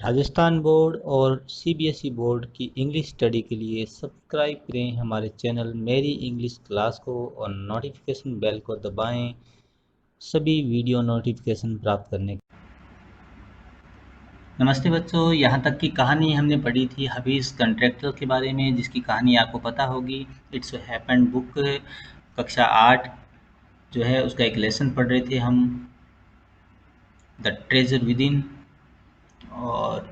Rajasthan board और CBSE board की English study के लिए सब्सक्राइब करें हमारे चैनल मेरी इंग्लिश क्लास को और नोटिफिकेशन बेल को दबाएं सभी वीडियो नोटिफिकेशन प्राप्त करने। नमस्ते बच्चों, यहाँ तक की कहानी हमने पढ़ी थी हफीज़ कंट्रैक्टर के बारे में, जिसकी कहानी आपको पता होगी। इट्स हैपेंड बुक कक्षा 8 जो है उसका एक लेसन पढ़ रहे थे हम, द ट्रेजर विद इन। और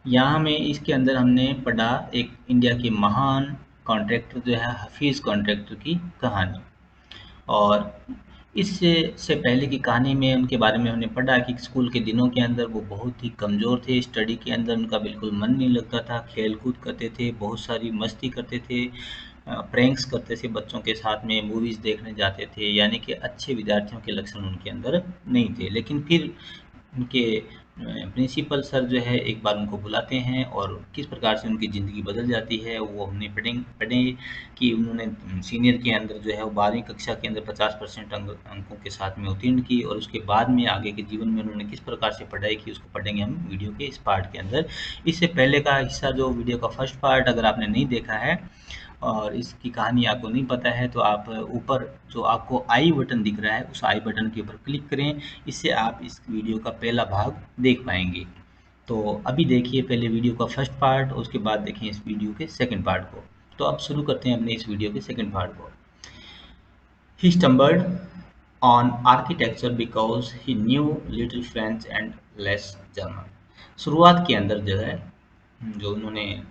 यहाँ में इसके अंदर हमने पढ़ा एक इंडिया के महान कॉन्ट्रैक्टर जो है हफीज़ कॉन्ट्रैक्टर की कहानी। और इससे से पहले की कहानी में उनके बारे में हमने पढ़ा कि स्कूल के दिनों के अंदर वो बहुत ही कमज़ोर थे, स्टडी के अंदर उनका बिल्कुल मन नहीं लगता था, खेल कूद करते थे, बहुत सारी मस्ती करते थे, प्रैंक्स करते थे बच्चों के साथ में, मूवीज़ देखने जाते थे, यानी कि अच्छे विद्यार्थियों के लक्षण उनके अंदर नहीं थे। लेकिन फिर उनके प्रिंसिपल सर जो है एक बार उनको बुलाते हैं और किस प्रकार से उनकी ज़िंदगी बदल जाती है वो हमने पढ़े कि उन्होंने सीनियर के अंदर जो है वो 12वीं कक्षा के अंदर 50% अंकों के साथ में उत्तीर्ण की, और उसके बाद में आगे के जीवन में उन्होंने किस प्रकार से पढ़ाई की उसको पढ़ेंगे हम वीडियो के इस पार्ट के अंदर। इससे पहले का हिस्सा जो वीडियो का फर्स्ट पार्ट अगर आपने नहीं देखा है और इसकी कहानी आपको नहीं पता है तो आप ऊपर जो आपको आई बटन दिख रहा है उस आई बटन के ऊपर क्लिक करें, इससे आप इस वीडियो का पहला भाग देख पाएंगे। तो अभी देखिए पहले वीडियो का फर्स्ट पार्ट, उसके बाद देखें इस वीडियो के सेकंड पार्ट को। तो अब शुरू करते हैं अपने इस वीडियो के सेकंड पार्ट को। He stumbled on architecture because he knew little French and less German. शुरुआत के अंदर जो है जो उन्होंने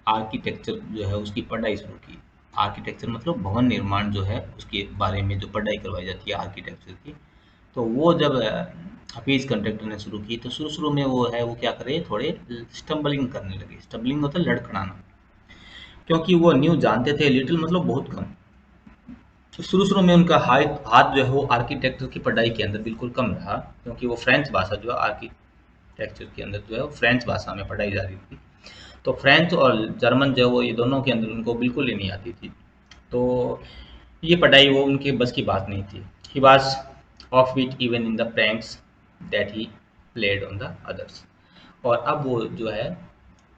आर्किटेक्चर जो है उसकी पढ़ाई शुरू की। आर्किटेक्चर मतलब भवन निर्माण जो है उसके बारे में जो पढ़ाई करवाई जाती है आर्किटेक्चर की। तो वो जब हफीज़ कंट्रैक्टर ने शुरू की तो शुरू शुरू में वो क्या करे, थोड़े स्टम्बलिंग करने लगे। स्टम्बलिंग होता है लड़खड़ाना, क्योंकि वो न्यू जानते थे, लिटिल मतलब बहुत कम। तो शुरू शुरू में उनका हाथ हाथ जो है वो आर्किटेक्चर की पढ़ाई के अंदर बिल्कुल कम रहा, क्योंकि वो फ्रेंच भाषा जो है आर्किटेक्चर के अंदर जो है वो फ्रेंच भाषा में पढ़ाई जा रही थी। तो फ्रेंच और जर्मन जो है वो ये दोनों के अंदर उनको बिल्कुल ही नहीं आती थी। तो ये पढ़ाई वो उनके बस की बात नहीं थी। He was of it even in the pranks that he played on the others. और अब वो जो है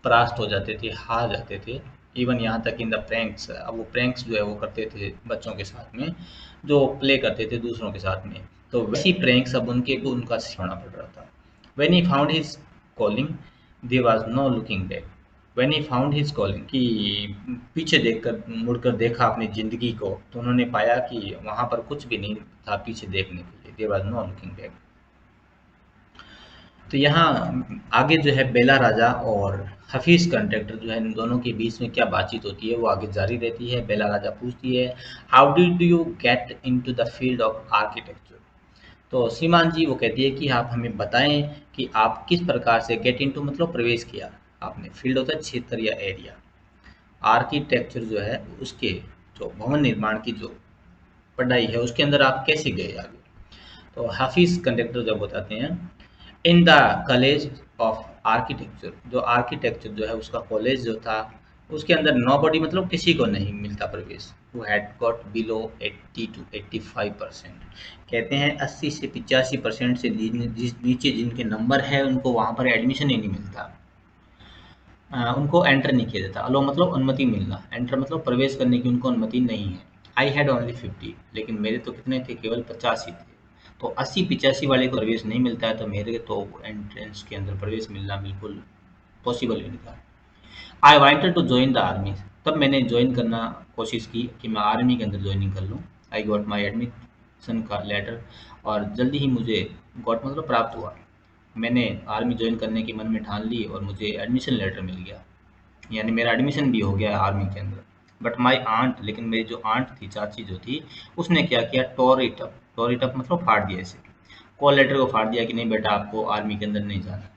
परास्त हो जाते थे, हार जाते थे, इवन यहाँ तक इन द प्रैंक्स। अब वो प्रैंक्स जो है वो करते थे बच्चों के साथ में, जो प्ले करते थे दूसरों के साथ में। तो वैसी प्रैंक्स अब उनका होना पड़ रहा था। When he found his calling there was no looking back. When he found his calling कि पीछे देखकर मुड़कर देखा अपनी ज़िंदगी को, तो उन्होंने पाया कि वहाँ पर कुछ भी नहीं था पीछे देखने के लिए। There was no looking back. तो यहाँ आगे जो है बेला राजा और हफीज़ कंट्रैक्टर जो है इन दोनों के बीच में क्या बातचीत होती है वो आगे जारी रहती है। बेला राजा पूछती है, how did you get into the field of architecture. तो सीमान जी वो कहती है कि आप हमें बताएं कि आप किस प्रकार से गेट इनटू मतलब प्रवेश किया आपने, फील्ड होता है क्षेत्र या एरिया, आर्किटेक्चर जो है उसके जो भवन निर्माण की जो पढ़ाई है उसके अंदर आप कैसे गए आगे। तो हाफिज़ कंडक्टर जब बताते हैं, in the college of architecture, जो आर्किटेक्चर जो है उसका कॉलेज जो था उसके अंदर नोबडी मतलब किसी को नहीं मिलता प्रवेश। Who had got below 80 to 85%। कहते हैं 80 से 85% से नीचे जिनके नंबर है उनको वहाँ पर एडमिशन ही नहीं मिलता। उनको एंटर नहीं किया जाता। अलो मतलब अनुमति मिलना, एंटर मतलब प्रवेश करने की उनको अनुमति नहीं है। आई हैड ओनली 50, लेकिन मेरे तो कितने थे, केवल 50 ही थे। तो 80-85 वाले को प्रवेश नहीं मिलता है, तो मेरे तो एंट्रेंस के अंदर प्रवेश मिलना बिल्कुल पॉसिबल ही नहीं था। I wanted to join the army. तब मैंने ज्वाइन करना कोशिश की कि मैं आर्मी के अंदर ज्वाइनिंग कर लूँ। आई गॉट माई एडमिशन का लेटर, और जल्दी ही मुझे गॉट मतलब प्राप्त हुआ। मैंने आर्मी ज्वाइन करने की मन में ठान ली और मुझे एडमिशन लेटर मिल गया, यानी मेरा एडमिशन भी हो गया आर्मी के अंदर। बट माई आंट, लेकिन मेरी जो आंट थी, चाची जो थी, उसने क्या किया, टोर इट अप मतलब फाड़ दिया इसे, कॉल लेटर को फाड़ दिया कि नहीं बेटा आपको आर्मी के अंदर नहीं जाना।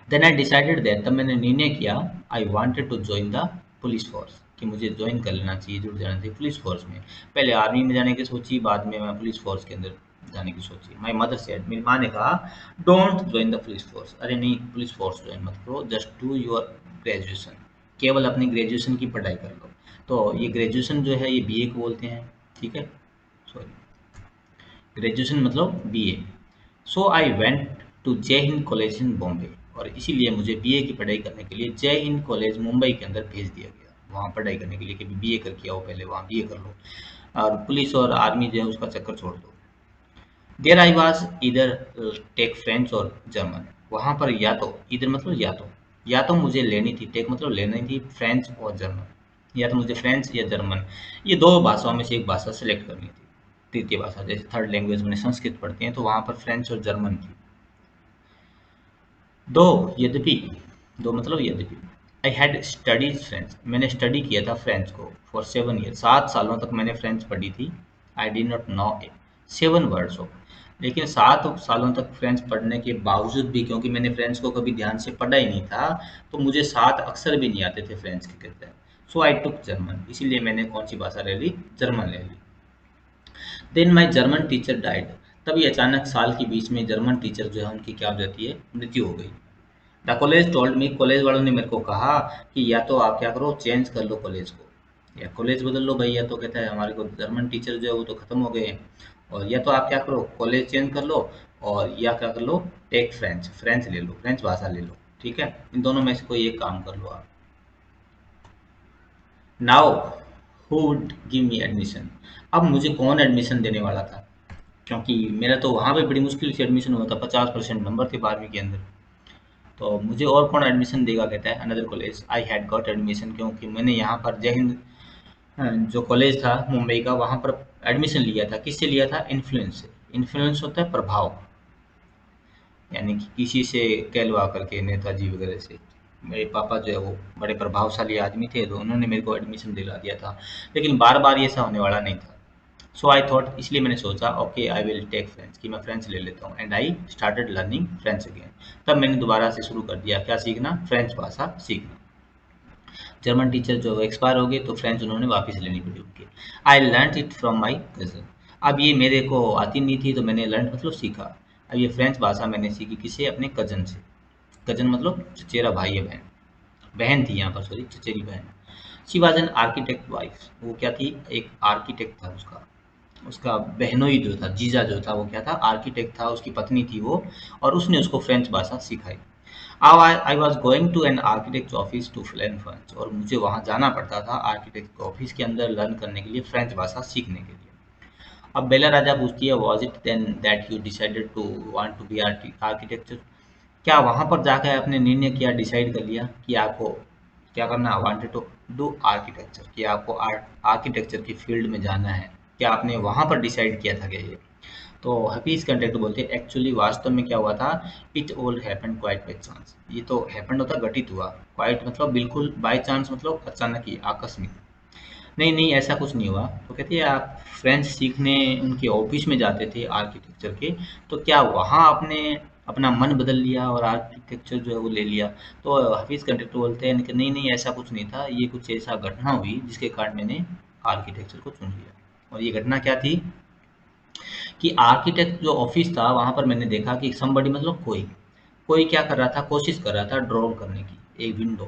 देन आई डिसाइडेड दैट, तब मैंने निर्णय किया, I wanted to join the police force, कि मुझे ज्वाइन कर लेना चाहिए, जुड़ जाना चाहिए पुलिस फोर्स में। पहले आर्मी में जाने की सोची, बाद में मैं पुलिस फोर्स के अंदर जाने की सोची। माई मदर सेड, मेरी माँ ने कहा, don't join the police force. अरे नहीं, पुलिस फोर्स ज्वाइन मत करो, जस्ट डू योर ग्रेजुएशन, केवल अपनी ग्रेजुएशन की पढ़ाई कर लो। तो ये ग्रेजुएशन जो है ये बीए को बोलते हैं, ठीक है, सॉरी, ग्रेजुएशन मतलब BA. So I went to Jai Hind college in Bombay. और इसीलिए मुझे बीए की पढ़ाई करने के लिए जय हिंद कॉलेज मुंबई के अंदर भेज दिया गया, वहाँ पढ़ाई करने के लिए कि बीए करके आओ, पहले वहाँ बीए कर लो और पुलिस और आर्मी जो है उसका चक्कर छोड़ दो। देयर आई वाज इधर टेक फ्रेंच और जर्मन, वहाँ पर या तो इधर मतलब या तो मुझे लेनी थी, टेक मतलब लेनी थी फ्रेंच और जर्मन, या तो मुझे फ्रेंच या जर्मन, ये दो भाषाओं में से एक भाषा सेलेक्ट करनी थी, तृतीय भाषा। जैसे थर्ड लैंग्वेज मैंने संस्कृत पढ़ते हैं तो वहाँ पर फ्रेंच और जर्मन थी। दो यद्यपि, दो मतलब यद्यपि, आई हैड स्टडीज फ्रेंच, मैंने स्टडी किया था फ्रेंच को फॉर 7 ईयर, 7 सालों तक मैंने फ्रेंच पढ़ी थी। आई did not know 7 words of, लेकिन 7 सालों तक फ्रेंच पढ़ने के बावजूद भी, क्योंकि मैंने फ्रेंच को कभी ध्यान से पढ़ा ही नहीं था, तो मुझे 7 अक्षर भी नहीं आते थे फ्रेंच के कहते हैं। सो आई टुक जर्मन, इसीलिए मैंने कौन सी भाषा ले ली, जर्मन ले ली। देन माई जर्मन टीचर डाइड, तभी अचानक साल के बीच में जर्मन टीचर जो है उनकी क्या हो जाती है, मृत्यु हो गई। The college told me, college वालों ने मेरे को कहा कि या तो आप क्या करो, चेंज कर लो कॉलेज को, या कॉलेज बदल लो भाई, या तो कहता है हमारे को जर्मन टीचर जो है वो तो खत्म हो गए हैं, और या तो आप क्या करो कॉलेज चेंज कर लो, और या क्या कर लो टेक फ्रेंच, फ्रेंच ले लो, फ्रेंच भाषा ले लो, ठीक है, इन दोनों में से कोई एक काम कर लो आप। Now who would give me admission, अब मुझे कौन एडमिशन देने वाला था, क्योंकि मेरा तो वहाँ पे बड़ी मुश्किल से एडमिशन हुआ था, 50% नंबर थे 12वीं के अंदर, तो मुझे और कौन एडमिशन देगा, कहता है another college I had got admission, क्योंकि मैंने यहाँ पर जय हिंद जो कॉलेज था मुंबई का, वहाँ पर एडमिशन लिया था। किससे लिया था, इन्फ्लुएंस से। इन्फ्लुएंस होता है प्रभाव, यानी कि किसी से कहलवा करके, नेताजी वगैरह से। मेरे पापा जो है वो बड़े प्रभावशाली आदमी थे, तो उन्होंने मेरे को एडमिशन दिला दिया था, लेकिन बार बार ये ऐसा होने वाला नहीं था। सो आई थॉट, इसलिए मैंने सोचा okay I will take French, कि मैं फ्रेंच ले लेता हूँ, and I started learning French again. तब मैंने दोबारा से शुरू कर दिया क्या सीखना, फ्रेंच भाषा सीखना। जर्मन टीचर जो एक्सपायर हो गए तो फ्रेंच उन्होंने वापस लेनी पड़ी उनकी। I learn it from my cousin, अब ये मेरे को आती नहीं थी तो मैंने लर्न मतलब सीखा। अब ये फ्रेंच भाषा मैंने सीखी किससे, अपने कज़न से। कज़न मतलब चचेरा भाई या बहन, बहन थी यहाँ पर, सॉरी चचेरी बहन। She was an architect wife, वो क्या थी, एक आर्किटेक्ट था उसका, उसका बहनोई जो था, जीजा जो था वो क्या था, आर्किटेक्ट था, उसकी पत्नी थी वो, और उसने उसको फ्रेंच भाषा सिखाई। I was going to an architect office to learn French, और मुझे वहाँ जाना पड़ता था आर्किटेक्ट ऑफिस के अंदर लर्न करने के लिए, फ्रेंच भाषा सीखने के लिए। अब बेला राजा पूछती है, was it then that you decided to want to be architecture, क्या वहाँ पर जाकर आपने निर्णय किया, डिसाइड कर लिया कि आपको क्या करना, वांटेड टू डू आर्किटेक्चर, कि आपको आर्किटेक्चर की फील्ड में जाना है, क्या आपने वहाँ पर डिसाइड किया था क्या ये। तो हफीज़ कंटेक्ट बोलते हैं एक्चुअली वास्तव में क्या हुआ था, it all happened quite by chance, ये तो हैपेंड होता घटित हुआ, क्वाइट मतलब बिल्कुल, बाई चांस मतलब अचानक ही, आकस्मिक। नहीं नहीं ऐसा कुछ नहीं हुआ। तो कहती है आप फ्रेंच सीखने उनके ऑफिस में जाते थे आर्किटेक्चर के, तो क्या वहाँ आपने अपना मन बदल लिया और आर्किटेक्चर जो है वो ले लिया। तो हफीज़ कंटेक्टर बोलते हैं कि नहीं नहीं ऐसा कुछ नहीं था, ये कुछ ऐसा घटना हुई जिसके कारण मैंने आर्किटेक्चर को चुन लिया। और ये घटना क्या थी कि आर्किटेक्ट जो ऑफिस था वहाँ पर मैंने देखा कि समबडी मतलब कोई, कोई क्या कर रहा था, कोशिश कर रहा था ड्रॉ करने की एक विंडो,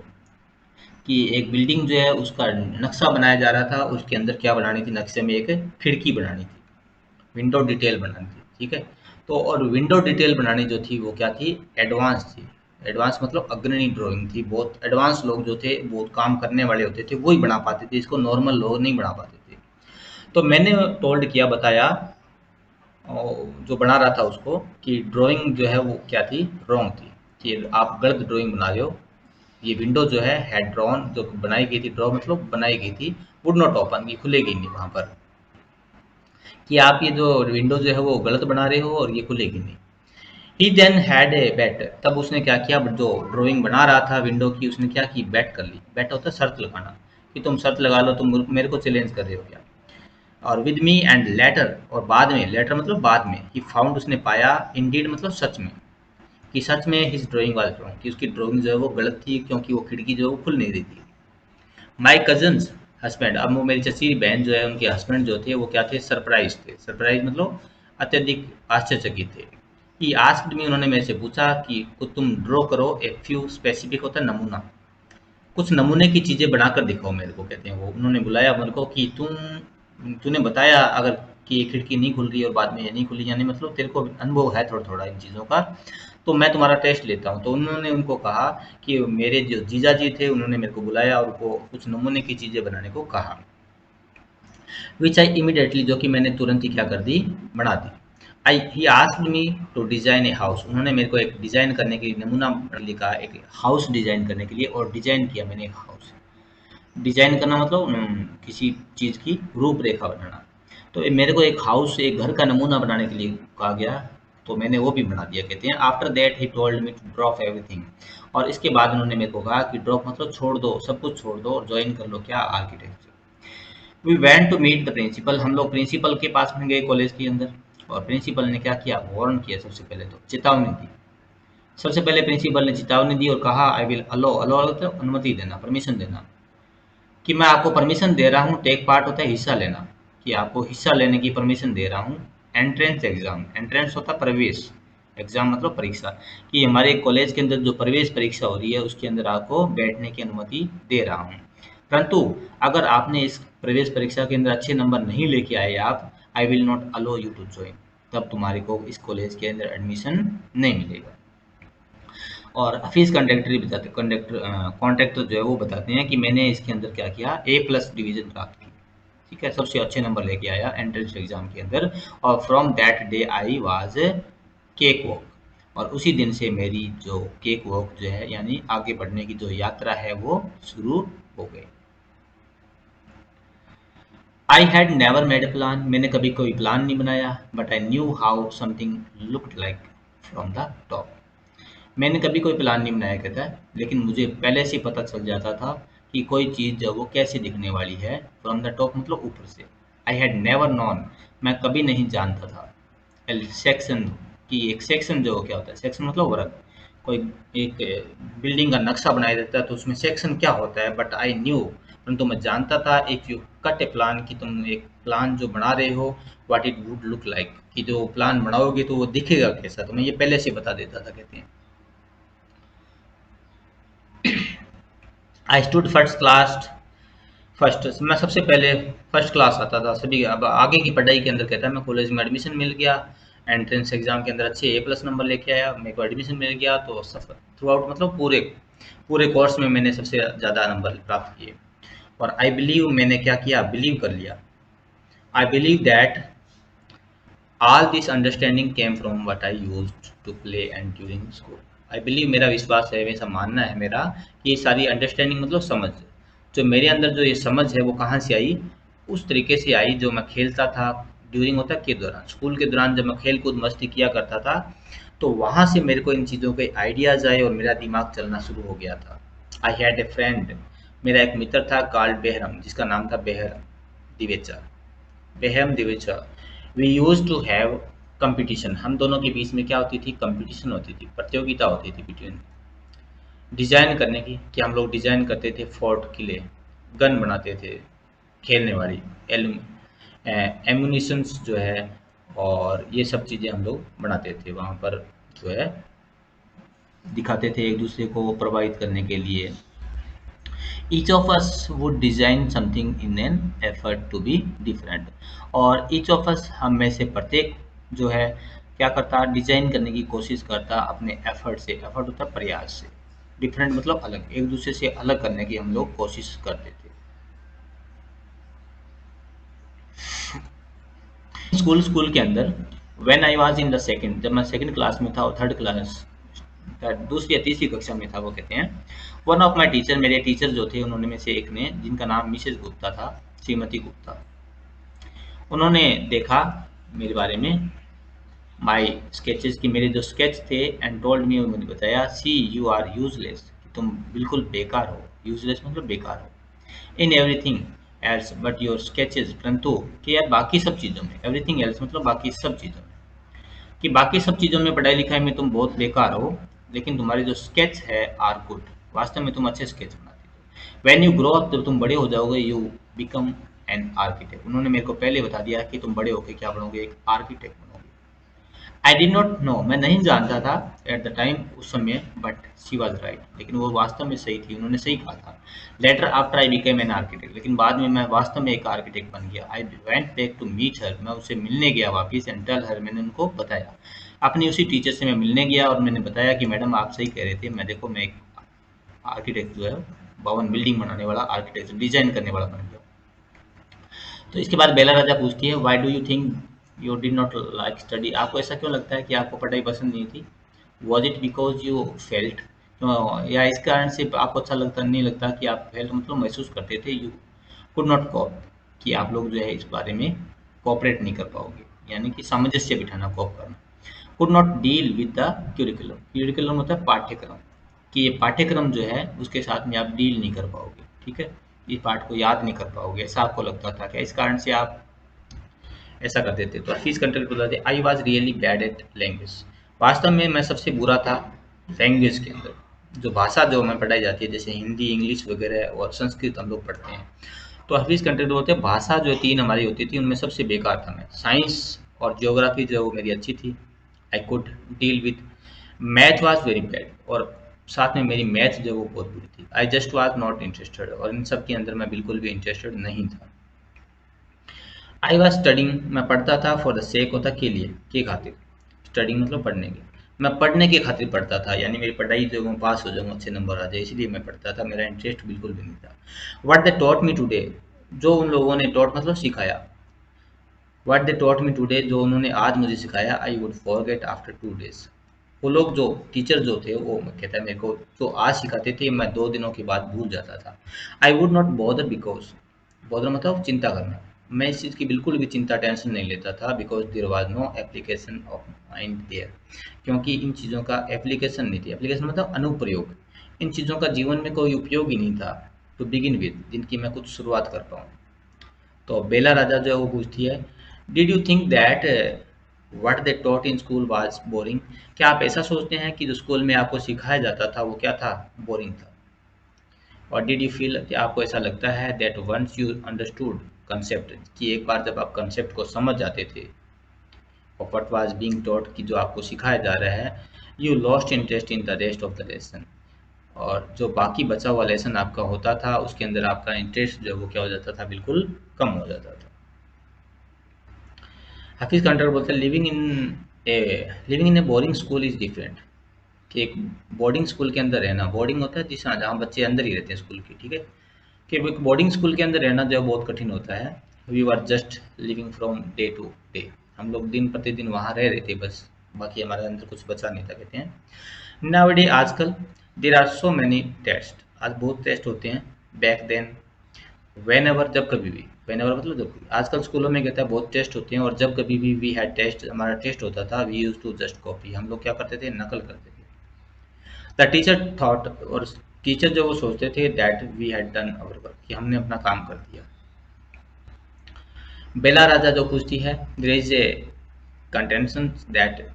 कि एक बिल्डिंग जो है उसका नक्शा बनाया जा रहा था, उसके अंदर क्या बनानी थी, नक्शे में एक खिड़की बनानी थी, विंडो डिटेल बनानी थी, ठीक है। तो और विंडो डिटेल बनानी जो थी वो क्या थी, एडवांस थी। एडवांस मतलब अग्रणी ड्राइंग थी, बहुत एडवांस लोग जो थे, बहुत काम करने वाले होते थे, वही बना पाते थे, इसको नॉर्मल लोग नहीं बना पाते थे। तो मैंने टोल्ड किया, बताया जो बना रहा था उसको, कि ड्राइंग जो है वो क्या थी, रॉन्ग थी, कि आप गलत ड्राइंग बना रहे हो। ये विंडो जो है हैड ड्रॉन, जो बनाई गई थी, ड्रॉ मतलब बनाई गई थी, वुड नॉट ओपन, ये खुलेगी नहीं वहाँ पर, कि आप ये जो विंडो जो है वो गलत बना रहे हो और ये खुलेगी नहीं। ही देन हैड ए बेट, तब उसने क्या किया, जो ड्राइंग बना रहा था विंडो की, उसने क्या की, बेट कर ली। बेट होता है शर्त लगाना, कि तुम शर्त लगा लो, तुम मेरे को चैलेंज कर रहे हो क्या। और विद मी एंड लेटर, और बाद में, लेटर मतलब बाद में, ही फाउंड उसने पाया, इंडीड मतलब सच में, कि सच में हिज ड्राइंग वाज रॉन्ग, कि उसकी ड्राइंग जो है वो गलत थी, क्योंकि वो खिड़की जो है वो खुल नहीं रही थी। माई कजन्स हस्बैंड, अब वो मेरी चचेरी बहन जो है, उनके हस्बैंड जो थे वो क्या थे, सरप्राइज थे। सरप्राइज मतलब अत्यधिक आश्चर्यचकित थे। कि आस्क्ड मी, उन्होंने मेरे से पूछा कि कुछ तुम ड्रॉ करो ए फ्यू, स्पेसिफिक होता है नमूना, कुछ नमूने की चीज़ें बनाकर दिखाओ मेरे को, कहते हैं वो, उन्होंने बुलाया मेरे को कि तूने बताया अगर कि ये खिड़की नहीं खुल रही और बाद में ये नहीं खुली, यानी मतलब तेरे को अनुभव है थोड़ा थोड़ा इन चीज़ों का, तो मैं तुम्हारा टेस्ट लेता हूँ। तो उन्होंने उनको कहा कि मेरे जो जीजा जी थे उन्होंने मेरे को बुलाया और उनको कुछ नमूने की चीज़ें बनाने को कहा, विच आई इमीडिएटली, जो कि मैंने तुरंत ही क्या कर दी, बना दी। I he asked me to design a house, उन्होंने मेरे को एक डिज़ाइन करने के लिए नमूना लिखा, एक हाउस डिज़ाइन करने के लिए, और डिज़ाइन किया मैंने एक हाउस। डिज़ाइन करना मतलब किसी चीज़ की रूपरेखा बनाना। तो मेरे को एक हाउस, एक घर का नमूना बनाने के लिए कहा गया, तो मैंने वो भी बना दिया। कहते हैं after that he told me to drop everything, और इसके बाद उन्होंने मेरे को कहा कि ड्रॉप मतलब छोड़ दो, सब कुछ छोड़ दो और ज्वाइन कर लो क्या, architecture. We went to meet the principal, हम लोग प्रिंसिपल के पास में गए कॉलेज के अंदर, और प्रिंसिपल ने क्या किया, वार्न किया, सबसे पहले तो चेतावनी दी। सबसे पहले प्रिंसिपल ने चेतावनी दी और कहा आई विल अलो, अलो तो अनुमति देना, परमिशन देना, कि मैं आपको परमिशन दे रहा हूँ, टेक पार्ट होता है हिस्सा लेना, कि आपको हिस्सा लेने की परमिशन दे रहा हूँ। एंट्रेंस एग्जाम, एंट्रेंस होता है प्रवेश, एग्जाम मतलब परीक्षा, कि हमारे कॉलेज के अंदर जो प्रवेश परीक्षा हो रही है उसके अंदर आपको बैठने की अनुमति दे रहा हूँ। परंतु अगर आपने इस प्रवेश परीक्षा के अंदर अच्छे नंबर नहीं लेके आए आप, I will not allow you to join, तब तुम्हारे को इस कॉलेज के अंदर एडमिशन नहीं मिलेगा। और फीस कंडक्टर ही बताते, कॉन्ट्रैक्टर जो है वो बताते हैं कि मैंने इसके अंदर क्या किया, ए प्लस डिवीजन प्राप्त की, ठीक है, सबसे अच्छे नंबर लेके आया एंट्रेंस एग्जाम के अंदर। और from that day I was cake walk, और उसी दिन से मेरी जो केक वॉक जो है यानी आगे बढ़ने की जो यात्रा है वो शुरू हो गई। I had never made a plan, मैंने कभी कोई प्लान नहीं बनाया, but I knew how something looked like from the top, मैंने कभी कोई प्लान नहीं बनाया कहता है, लेकिन मुझे पहले से पता चल जाता था कि कोई चीज़ जब वो कैसे दिखने वाली है, फ्रॉम द टॉप मतलब ऊपर से। आई हैड नेवर नॉन, मैं कभी नहीं जानता था। सेक्शन, कि एक सेक्शन जो क्या होता है, सेक्शन मतलब वर्ग, कोई एक बिल्डिंग का नक्शा बनाया देता है तो उसमें सेक्शन क्या होता है, बट आई न्यू, परंतु मैं जानता था, if you cut A plan, कि तुम एक प्लान जो बना रहे हो, what it would look like, कि जो प्लान बनाओगे तो वो दिखेगा कैसा, तो मैं ये पहले से बता देता था, कहते हैं। I stood first class, first मैं सबसे पहले फर्स्ट क्लास आता था सभी। अब आगे की पढ़ाई के अंदर कहता है मैं कॉलेज में एडमिशन मिल गया, एंट्रेंस एग्जाम के अंदर अच्छे ए प्लस नंबर लेके आया, मेरे को एडमिशन मिल गया, तो सफर थ्रू आउट मतलब पूरे पूरे कोर्स में मैंने सबसे ज़्यादा नंबर प्राप्त किए। और आई बिलीव, मैंने क्या किया, बिलीव कर लिया, I believe that all this understanding came from what I used to play and during school. I believe मेरा विश्वास है, वैसा मानना है मेरा, कि ये सारी अंडरस्टैंडिंग मतलब समझ, जो मेरे अंदर जो ये समझ है वो कहाँ से आई, उस तरीके से आई जो मैं खेलता था, ड्यूरिंग होता के दौरान, स्कूल के दौरान जब मैं खेल कूद मस्ती किया करता था, तो वहाँ से मेरे को इन चीज़ों के आइडियाज़ आए और मेरा दिमाग चलना शुरू हो गया था। आई हैड ए फ्रेंड, मेरा एक मित्र था कॉल्ड बेहरम, जिसका नाम था Behram Divecha, Beham Divecha. We use to have competition, हम दोनों के बीच में क्या होती थी, कंपटीशन होती थी, प्रतियोगिता होती थी बिटवीन, डिज़ाइन करने की, कि हम लोग डिज़ाइन करते थे फोर्ट, किले, गन बनाते थे खेलने वाली, एमुनिशंस जो है, और ये सब चीज़ें हम लोग बनाते थे वहाँ पर, जो है दिखाते थे एक दूसरे को प्रभावित करने के लिए। Each of us would design something in an effort to be different, और ईच ऑफ अस, हम में से प्रत्येक जो है क्या करता, डिज़ाइन करने की कोशिश करता अपने एफर्ट से, एफर्ट होता प्रयास से, डिफरेंट मतलब अलग, एक दूसरे से अलग करने की हम लोग कोशिश करते थे। स्कूल के अंदर, when I was in the second, जब मैं सेकंड क्लास में था और थर्ड क्लास, दूसरी या तीसरी कक्षा में था, वो कहते हैं, वन ऑफ माई टीचर, मेरे टीचर जो थे उन्होंने में से एक ने, जिनका नाम मिसेज गुप्ता था, श्रीमती गुप्ता, उन्होंने देखा मेरे बारे में, माई स्केचेस की, मेरे जो स्केच थे, एंड टोल्ड मी, मुझे बताया, सी यू आर यूजलेस, कि तुम बिल्कुल बेकार हो, यूजलेस मतलब बेकार हो, in everything else but your sketches, परंतु कि यार बाकी सब चीज़ों में, एवरीथिंग एल्स मतलब बाकी सब चीज़ों में, कि बाकी सब चीज़ों में, पढ़ाई लिखाई में तुम बहुत बेकार हो, लेकिन तुम्हारे जो स्केच है आर गुड, वास्तव में तुम अच्छे स्केच बनाते हो। व्हेन यू ग्रो अप, जब तुम बड़े हो जाओगे, यू बिकम एन आर्किटेक्ट, उन्होंने मेरे को पहले बता दिया कि तुम बड़े होकर क्या बनोगे, एक आर्किटेक्ट बनोगे। आई डिड नॉट नो, मैं नहीं जानता था एट द टाइम, उस समय, बट शी वॉज राइट, लेकिन वो वास्तव में सही थी, उन्होंने सही कहा था। Later after I became an architect, लेकिन बाद में मैं वास्तव में एक आर्किटेक्ट बन गया। I went back to meet her, मैं उससे मिलने गया वापिस, एंड टेल हर, मैंने उनको बताया, अपनी उसी टीचर से मैं मिलने गया और मैंने बताया कि मैडम आप सही कह रहे थे, मैं देखो मैं एक आर्किटेक्ट जो है भवन बिल्डिंग बनाने वाला आर्किटेक्ट डिजाइन करने वाला बन गया। तो इसके बाद बेला राजा पूछती है why do you think you did not like study, आपको ऐसा क्यों लगता है कि आपको पढ़ाई पसंद नहीं थी। Was it because you felt, या इस कारण से आपको अच्छा लगता नहीं लगता कि आप फेल्ट मतलब महसूस करते थे, यू कुड नॉट कॉप, कि आप लोग जो है इस बारे में कोऑपरेट नहीं कर पाओगे, यानी कि सामंजस्य बिठाना, कोप करना। Could not deal with the curriculum, curriculum मतलब पाठ्यक्रम, कि ये पाठ्यक्रम जो है उसके साथ में आप डील नहीं कर पाओगे, ठीक है, इस पाठ को याद नहीं कर पाओगे, ऐसा आपको लगता था क्या, इस कारण से आप ऐसा करते थे। तो फीस कंट्रोल बताते I was really bad at language, वास्तव में मैं सबसे बुरा था लैंग्वेज के अंदर, जो भाषा जो हमें पढ़ाई जाती है जैसे हिंदी इंग्लिश वगैरह और संस्कृत हम लोग पढ़ते हैं। तो हफीज़ कंटेंट बोलते हैं भाषा जो तीन हमारी होती थी उनमें सबसे बेकार था मैं। साइंस और ज्योग्राफी जो मेरी अच्छी थी, I could deal with. Math was very bad, और साथ में मेरी मैथ जो वो बहुत बुरी थी। I just was not interested, और इन सब के अंदर मैं बिल्कुल भी इंटरेस्टेड नहीं था। आई वॉज स्टडिंग, मैं पढ़ता था फॉर द सेक होता के लिए, के खातिर, स्टडिंग मतलब पढ़ने के, मैं पढ़ने के खातिर पढ़ता था, यानी मेरी पढ़ाई जो मैं पास हो जाऊँ अच्छे नंबर आ जाए इसलिए मैं पढ़ता था, मेरा इंटरेस्ट बिल्कुल भी नहीं था। What they taught me today, जो उन लोगों ने टॉट मतलब सिखाया, what they taught me today जो उन्होंने आज मुझे सिखाया, I would forget after 2 days। वो लोग जो टीचर जो थे वो कहता है मेरे को जो आज सिखाते थे मैं 2 दिनों के बाद भूल जाता था। I would not bother because, bother मतलब चिंता करना, मैं इस चीज़ की बिल्कुल भी चिंता टेंशन नहीं लेता था, because there was no application of mind there, क्योंकि इन चीज़ों का एप्लीकेशन नहीं थी, एप्लीकेशन मतलब अनुप्रयोग, इन चीज़ों का जीवन में कोई उपयोग ही नहीं था टू बिगिन विद, जिनकी मैं कुछ शुरुआत कर पाऊँ। तो बेला राजा जो है वो पूछती है did you think that what they taught in school was boring, क्या आप ऐसा सोचते हैं कि जो स्कूल में आपको सिखाया जाता था वो क्या था, बोरिंग था। और डिड यू फील, कि आपको ऐसा लगता है that once you understood concept, कि एक बार जब आप कंसेप्ट को समझ जाते थे, और व्हाट वाज बीइंग टॉट, कि जो आपको सिखाया जा रहा है, you lost interest in the rest of the lesson, और जो बाकी बचा हुआ लेसन आपका होता था उसके अंदर आपका इंटरेस्ट जो है वो क्या हो जाता था, बिल्कुल कम हो जाता था। हाफिज कंटर बोलते हैं living in A boarding school is different, कि एक बोर्डिंग स्कूल के अंदर रहना, बोर्डिंग होता है जिसमें जहाँ बच्चे अंदर ही रहते हैं स्कूल के, ठीक है, कि एक बोर्डिंग स्कूल के अंदर रहना जो है बहुत कठिन होता है। We are just living from day to day, हम लोग दिन प्रतिदिन वहाँ रह रहे थे बस, बाकी हमारे अंदर कुछ बचा नहीं था, कहते हैं नाउ डे आजकल, there are so many test, आज बहुत टेस्ट होते हैं, बैक देन वेन एवर जब कभी भी, वेन एवर मतलब जब कभी, आजकल स्कूलों में कहता है बहुत टेस्ट होते हैं, और जब कभी भी वी हैड टेस्ट, हमारा टेस्ट होता था, we use to just copy, हम लोग क्या करते थे, नकल करते थे। द टीचर थॉट, और टीचर जो वो सोचते थे that we had done our work, कि हमने अपना काम कर दिया। बेला राजा जो पूछती है there is a contention that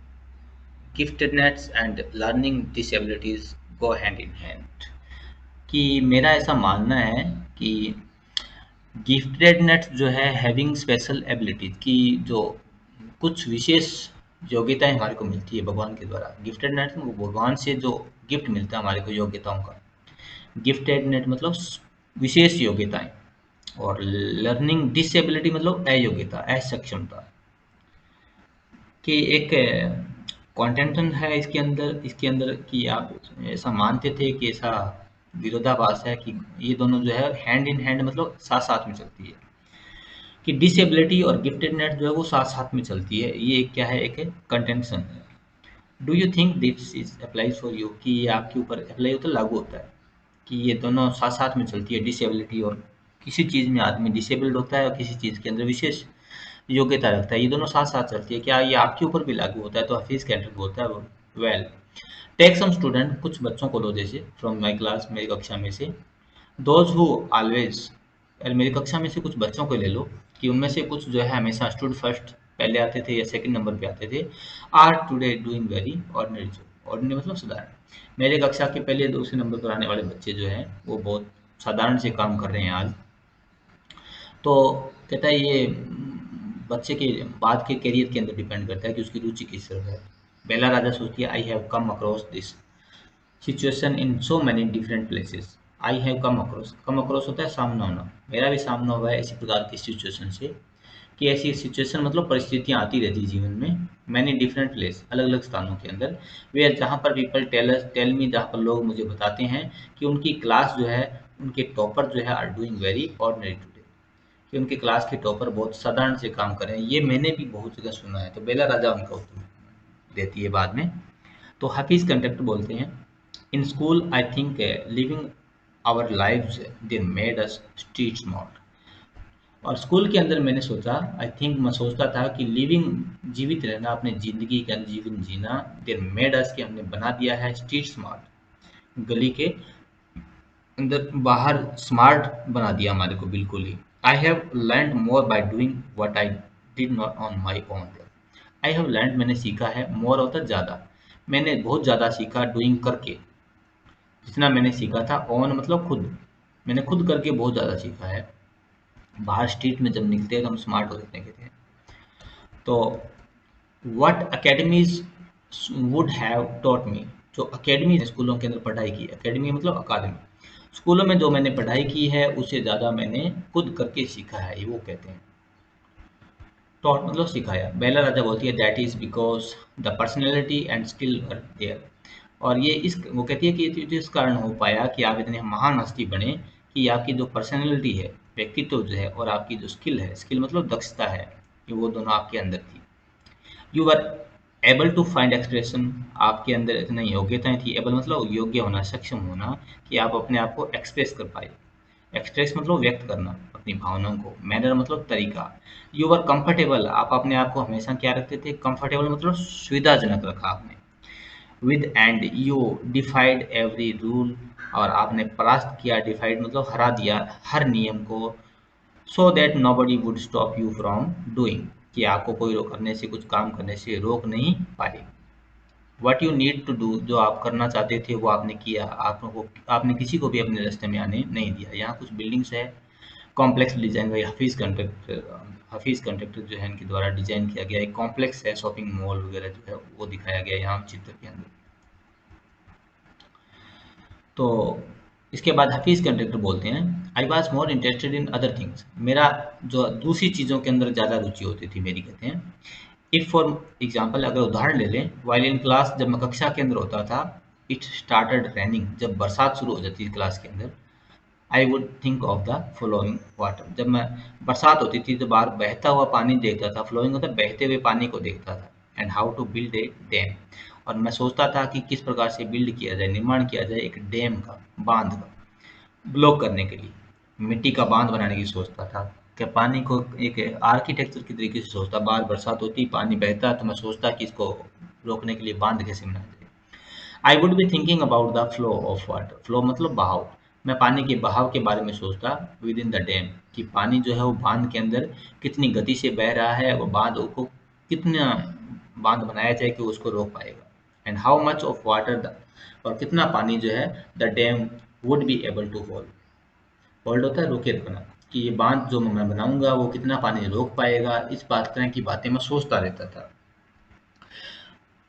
giftedness and learning disabilities go hand in hand, कि मेरा ऐसा मानना है कि गिफ्टेडनेस जो है हैविंग स्पेशल एबिलिटीज की, जो कुछ विशेष योग्यताएं हमारे को मिलती है भगवान के द्वारा, गिफ्टेडनेस वो भगवान से जो गिफ्ट मिलता है हमारे को योग्यताओं का, गिफ्टेडनेस मतलब विशेष योग्यताएं, और लर्निंग डिसेबिलिटी मतलब अयोग्यता असक्षमता, कि एक कॉन्टेंशन है इसके अंदर कि आप ऐसा मानते थे कि ऐसा विरोधाभास है कि ये दोनों जो है हैंड इन हैंड मतलब साथ साथ में चलती है, कि डिसेबिलिटी और गिफ्टेडनेस जो है वो साथ साथ में चलती है, ये क्या है, एक कंटेंशन है। Do you think this is applies for you, कि ये आपके ऊपर अप्लाई होता है, लागू होता है, कि ये दोनों साथ साथ में चलती है, डिसेबिलिटी और किसी चीज़ में आदमी डिसेबल्ड होता है और किसी चीज़ के अंदर विशेष योग्यता रखता है, ये दोनों साथ साथ चलती है, क्या ये आपके ऊपर भी लागू होता है। तो हफीज़ कैंटर बोलता है वेल टेक सम स्टूडेंट, कुछ बच्चों को लो जैसे फ्रॉम माई क्लास, मेरी कक्षा में से, दोज हु ऑलवेज, मेरी कक्षा में से कुछ बच्चों को ले लो कि उनमें से कुछ जो है हमेशा स्टूड फर्स्ट पहले आते थे या सेकंड नंबर पे आते थे, are today doing very ordinary job, ordinary मतलब साधारण, मेरे कक्षा के पहले दूसरे नंबर पर आने वाले बच्चे जो हैं वो बहुत साधारण से काम कर रहे हैं आज। तो कहता है ये बच्चे के बाद के करियर के अंदर डिपेंड करता है कि उसकी रुचि किस तरफ है। बेला राजा सोचती है I have come across this situation in so many different places, I have come across होता है सामना होना, मेरा भी सामना हुआ है इसी प्रकार की सिचुएशन से, कि ऐसी सिचुएशन मतलब परिस्थितियाँ आती रहती है जीवन में, मैनी डिफरेंट प्लेस, अलग अलग स्थानों के अंदर, वेयर जहाँ पर पीपल टेल मी, जहाँ पर लोग मुझे बताते हैं कि उनकी क्लास जो है, उनके टॉपर जो है are doing very ordinary today, कि उनके क्लास के टॉपर बहुत साधारण से काम कर रहे हैं। ये मैंने भी बहुत जगह सुना है। तो बेला राजा उनका उत्तर देती है बाद में। तो हाफिज कंडक्टर बोलते हैं, in school I think living our lives they made us street smart. और स्कूल के अंदर मैंने सोचा, आई थिंक मैं सोचता था कि लिविंग जीवित रहना, अपने ज़िंदगी का जीवन जीना, देर मेड अस कि हमने बना दिया है स्ट्रीट स्मार्ट, गली के अंदर बाहर स्मार्ट बना दिया हमारे को बिल्कुल ही। I have learn more by doing what I did not on my own. I have learn मैंने सीखा है, मोर होता ज़्यादा, मैंने बहुत ज़्यादा सीखा डूइंग करके, जितना मैंने सीखा था, ऑन मतलब खुद, मैंने खुद करके बहुत ज़्यादा सीखा है। बाहर स्ट्रीट में जब निकलते हैं तो हम स्मार्ट हो जाते हैं। तो what academies would have taught me, जो अकेडमी स्कूलों के अंदर पढ़ाई की, अकेडमी मतलब अकादमी, स्कूलों में जो मैंने पढ़ाई की है उससे ज़्यादा मैंने खुद करके सीखा है, ये वो कहते हैं। टॉट मतलब सिखाया। बेला राजा बोलती है, that is because the personality and skill were there. और ये इस वो कहती है कि ये इस कारण हो पाया कि आप इतने महान हस्ती बने कि आपकी जो पर्सनैलिटी है, व्यक्तित्व जो है, और आपकी जो स्किल है, स्किल मतलब दक्षता है, कि वो दोनों आपके अंदर थी। You are able to find expression, आपके अंदर इतनी योग्यताएं थी, एबल मतलब योग्य होना, सक्षम होना, कि आप अपने आप को एक्सप्रेस कर पाए। एक्सप्रेस मतलब व्यक्त करना अपनी भावनाओं को, मैनर मतलब तरीका। यू आर कंफर्टेबल, आप अपने आप को हमेशा क्या रखते थे, कंफर्टेबल मतलब सुविधाजनक रखा आपने। With and you डिफाइड every rule, और आपने परास्त किया, डिफाइड मतलब हरा दिया हर नियम को। So that nobody would stop you from doing, कि आपको कोई रोक करने से, कुछ काम करने से रोक नहीं पाए। What you need to do, जो आप करना चाहते थे वो आपने किया, आपको, आपने किसी को भी अपने रास्ते में आने नहीं दिया। यहाँ कुछ बिल्डिंग्स है, complex design by Hafeez contractor जो है इनके द्वारा डिजाइन किया गया एक कॉम्प्लेक्स है, शॉपिंग मॉल वगैरह जो है वो दिखाया गया है यहाँ चित्र के अंदर। तो इसके बाद हफीज़ कंडक्टर बोलते हैं, I was more interested in other things, मेरा जो दूसरी चीज़ों के अंदर ज़्यादा रुचि होती थी मेरी, कहते हैं। इफ़ फॉर एग्जाम्पल, अगर उदाहरण ले लें, वाइल इन क्लास, जब मैं कक्षा के अंदर होता था, इट स्टार्टेड रैनिंग, जब बरसात शुरू हो जाती थी क्लास के अंदर, I would think of the flowing water, जब मैं बरसात होती थी तो बाहर बहता हुआ पानी देखता था, फ्लोइंग होता बहते हुए पानी को देखता था, and how to build a dam, और मैं सोचता था कि किस प्रकार से बिल्ड किया जाए, निर्माण किया जाए एक डैम का, बांध का, ब्लॉक करने के लिए, मिट्टी का बांध बनाने की सोचता था, कि पानी को एक आर्किटेक्चर की तरीके से सोचता, बाहर बरसात होती, पानी बहता, तो मैं सोचता कि इसको रोकने के लिए बांध कैसे बनाया जाए। I would be thinking about the flow of water, flow मतलब बहाव, मैं पानी के बहाव के बारे में सोचता, विद इन द डैम, कि पानी जो है वो बांध के अंदर कितनी गति से बह रहा है, वो बांध को कितना बांध बनाया जाए कि वो उसको रोक पाएगा, and how much of water the, और कितना पानी जो है the dam would be able to hold, hold होता है रोके रखना, कि ये बांध जो मैं बनाऊंगा वो कितना पानी रोक पाएगा, इस बात तरह की बातें मैं सोचता रहता था।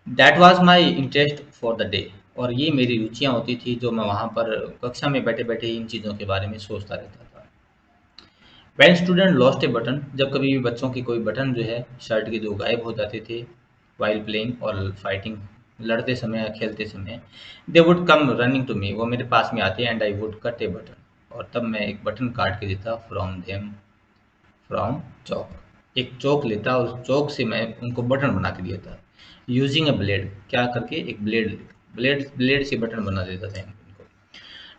That was my interest for the day, और ये मेरी रुचियाँ होती थी जो मैं वहाँ पर कक्षा में बैठे बैठे इन चीज़ों के बारे में सोचता रहता था। When student lost a button, जब कभी भी बच्चों की कोई बटन जो है शर्ट के जो गायब हो जाते थे, वाइल प्लेइंग और फाइटिंग, लड़ते समय या खेलते समय, they would come running to me, वो मेरे पास में आते and I would cut a button, और तब मैं एक बटन काट के देता फ्रॉम देम, फ्रॉम चौक, एक चौक लेता और उस चौक से मैं उनको बटन बना के दिया था। यूजिंग अ ब्लेड, क्या करके, एक ब्लेड, ब्लेड से बटन बना देता था इनको।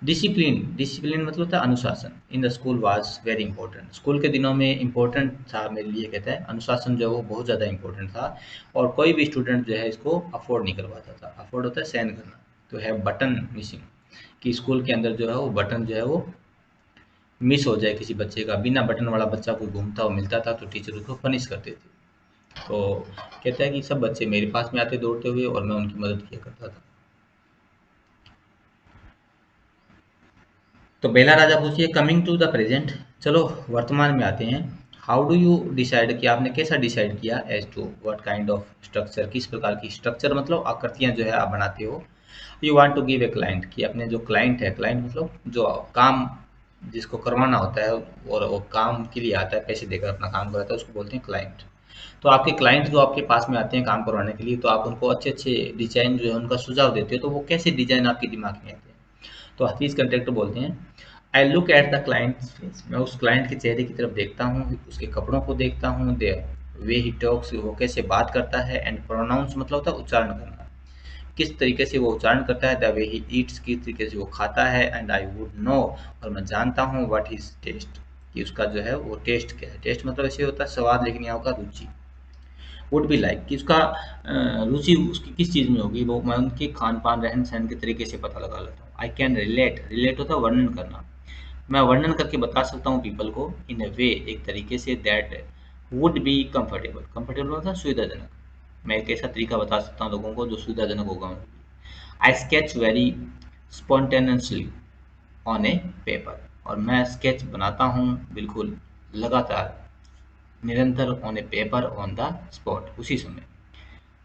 डिसिप्लिन, डिसिप्लिन मतलब था अनुशासन, in the school was very important, school के दिनों में इंपॉर्टेंट था मेरे लिए, कहता है अनुशासन जो है वो बहुत ज़्यादा इंपॉर्टेंट था, और कोई भी स्टूडेंट जो है इसको अफोर्ड नहीं करवाता था। अफोर्ड होता है सहन करना, तो है बटन मिसिंग, कि स्कूल के अंदर जो है वो बटन जो है वो मिस हो जाए किसी बच्चे का, बिना बटन वाला बच्चा कोई घूमता हुआ मिलता था तो टीचर उसको पनिश करते थे। तो कहता है कि सब बच्चे मेरे पास में आते दौड़ते हुए और मैं उनकी मदद किया करता था। तो बेला राजा पूछिए, कमिंग टू द प्रेजेंट, चलो वर्तमान में आते हैं। हाउ डू यू डिसाइड, कि आपने कैसा डिसाइड किया, as to what kind of structure, किस प्रकार की स्ट्रक्चर मतलब आकृतियां जो है आप बनाते हो, you want to give a client, कि अपने जो क्लाइंट है, क्लाइंट मतलब जो काम जिसको करवाना होता है और वो काम के लिए आता है, पैसे देकर अपना काम कराता है, उसको बोलते हैं क्लाइंट। तो आपके क्लाइंट जो आपके पास में आते हैं काम करवाने के लिए, तो आप उनको अच्छे-अच्छे डिज़ाइन जो है उनका सुझाव देते हो, तो वो कैसे डिज़ाइन आपके दिमाग में आते हैं? तो हफीज़ कंट्रैक्टर बोलते हैं, I look at the clients face, मैं उस क्लाइंट के चेहरे की तरफ देखता हूँ, उसके कपड़ों को देखता हूँ, दे वे ही टॉक्स, वो कैसे बात करता है, एंड प्रोनाउंस मतलब होता है उच्चारण करना, किस तरीके से वो उच्चारण करता है, द वे ही ईट्स, किस तरीके से वो खाता है, एंड आई वुड नो, और मैं जानता हूँ व्हाट हिज टेस्ट, कि उसका जो है वो टेस्ट क्या है। टेस्ट मतलब ऐसे होता है स्वाद, लेकिन यहाँ होगा रुचि। वुड बी लाइक कि उसका रुचि उसकी किस चीज़ में होगी, वो मैं उनके खान पान रहन सहन के तरीके से पता लगा लेता हूँ। आई कैन रिलेट, रिलेट होता है वर्णन करना, मैं वर्णन करके बता सकता हूँ पीपल को इन अ वे, एक तरीके से, that would be comfortable, comfortable मतलब सुविधाजनक, मैं एक ऐसा तरीका बता सकता हूँ लोगों को जो सुविधाजनक होगा। I sketch very spontaneously on a paper, और मैं स्केच बनाता हूँ बिल्कुल लगातार, निरंतर, on a paper, on the spot, उसी समय।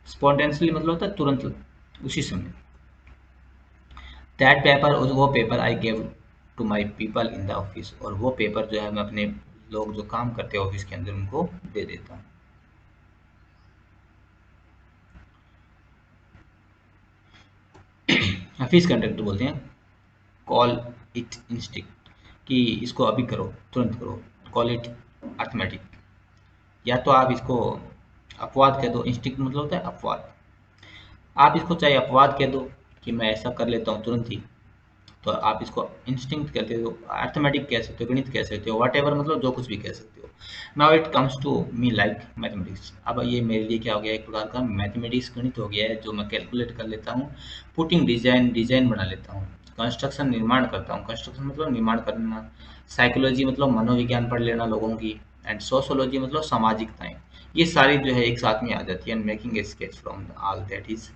स्पॉन्टेनियसली मतलब होता है तुरंत, उसी समय। दैट पेपर, वो paper I gave to my people in the office, और वो पेपर जो है मैं अपने लोग जो काम करते हैं ऑफिस के अंदर उनको दे देता हूँ। ऑफिस कंडक्टर बोलते हैं, कॉल इट इंस्टिंक्ट, कि इसको अभी करो, तुरंत करो। कॉल इट अर्थमेटिक, या तो आप इसको अपवाद कह दो, इंस्टिंक्ट मतलब होता है अपवाद, आप इसको चाहे अपवाद कह दो कि मैं ऐसा कर लेता हूँ तुरंत ही, तो आप इसको इंस्टिंक्ट कहते हो, अर्थमेटिक कह सकते हो, गणित कह सकते हो, वट एवर मतलब जो कुछ भी कह सकते हो। Now it comes to me like mathematics, अब ये मेरे लिए क्या हो गया, एक प्रकार का मैथमेटिक्स, गणित हो गया है, जो मैं कैलकुलेट कर लेता हूँ। पुटिंग डिजाइन, डिजाइन बना लेता हूँ। कंस्ट्रक्शन, निर्माण करता हूँ, कंस्ट्रक्शन मतलब निर्माण करना। साइकोलॉजी मतलब मनोविज्ञान पढ़ लेना लोगों की, एंड सोशोलॉजी मतलब सामाजिकताएं, ये सारी जो है एक साथ में आ जाती है। Making a sketch from all that is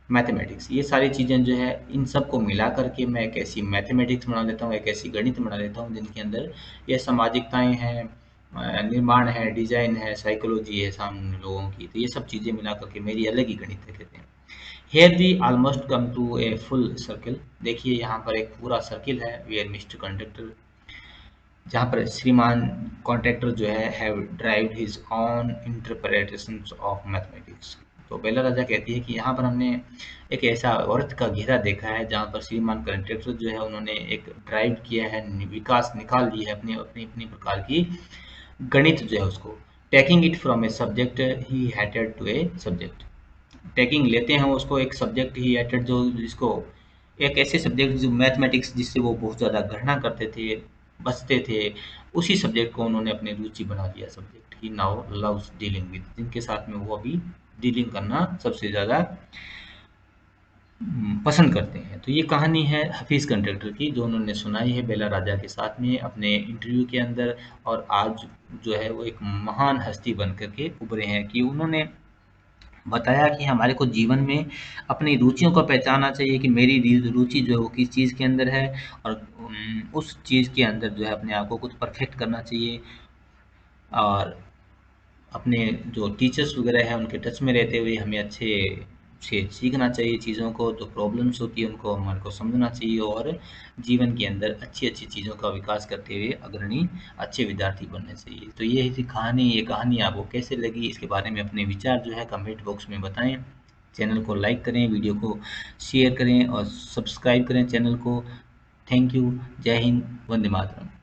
mathematics, ये सारी चीज़ें जो है इन सब को मिला करके मैं एक ऐसी मैथमेटिक्स बना लेता हूँ, एक ऐसी गणित बना लेता हूँ जिनके अंदर ये सामाजिकताएं हैं, निर्माण है, डिजाइन है, साइकोलॉजी है सामने लोगों की, तो ये सब चीज़ें मिला करके मेरी अलग ही गणित है कहते हैं। Here we almost come to a full circle, देखिए यहाँ पर एक पूरा सर्किल है, वेयर मिस्टर कंडक्टर, जहाँ पर श्रीमान कॉन्ट्रैक्टर जो है have derived his on interpretations of mathematics. तो बेला राजा कहती है कि यहाँ पर हमने एक ऐसा अर्थ का घेरा देखा है जहाँ पर श्रीमान कॉन्ट्रैक्टर जो है उन्होंने एक ड्राइव किया है, विकास निकाल ली है अपनी अपनी अपनी प्रकार की गणित जो है उसको, taking it from a subject he hated to a subject, tagging लेते हैं उसको एक सब्जेक्ट ही एटेड, जो जिसको एक ऐसे सब्जेक्ट जो मैथमेटिक्स जिससे वो बहुत ज़्यादा घृणा करते थे, बचते थे, उसी सब्जेक्ट को उन्होंने अपनी रुचि बना दिया subject, he now loves dealing with, जिनके साथ में वो अभी डीलिंग करना सबसे ज़्यादा पसंद करते हैं। तो ये कहानी है हफीज़ कंडक्टर की, जो उन्होंने सुनाई है बेला राजा के साथ में अपने इंटरव्यू के अंदर, और आज जो है वो एक महान हस्ती बन करके उभरे हैं, कि उन्होंने बताया कि हमारे को जीवन में अपनी रुचियों को पहचानना चाहिए कि मेरी रुचि जो है वो किस चीज़ के अंदर है, और उस चीज़ के अंदर जो है अपने आप को कुछ परफेक्ट करना चाहिए, और अपने जो टीचर्स वगैरह हैं उनके टच में रहते हुए हमें अच्छे से सीखना चाहिए चीज़ों को, जो प्रॉब्लम्स होती है उनको हमारे को समझना चाहिए, और जीवन के अंदर अच्छी अच्छी चीज़ों का विकास करते हुए अग्रणी अच्छे विद्यार्थी बनने चाहिए। तो ये थी कहानी, ये कहानी आपको कैसे लगी, इसके बारे में अपने विचार जो है कमेंट बॉक्स में बताएं। चैनल को लाइक करें, वीडियो को शेयर करें और सब्सक्राइब करें चैनल को। Thank you. जय हिंद। वंदे मातरम।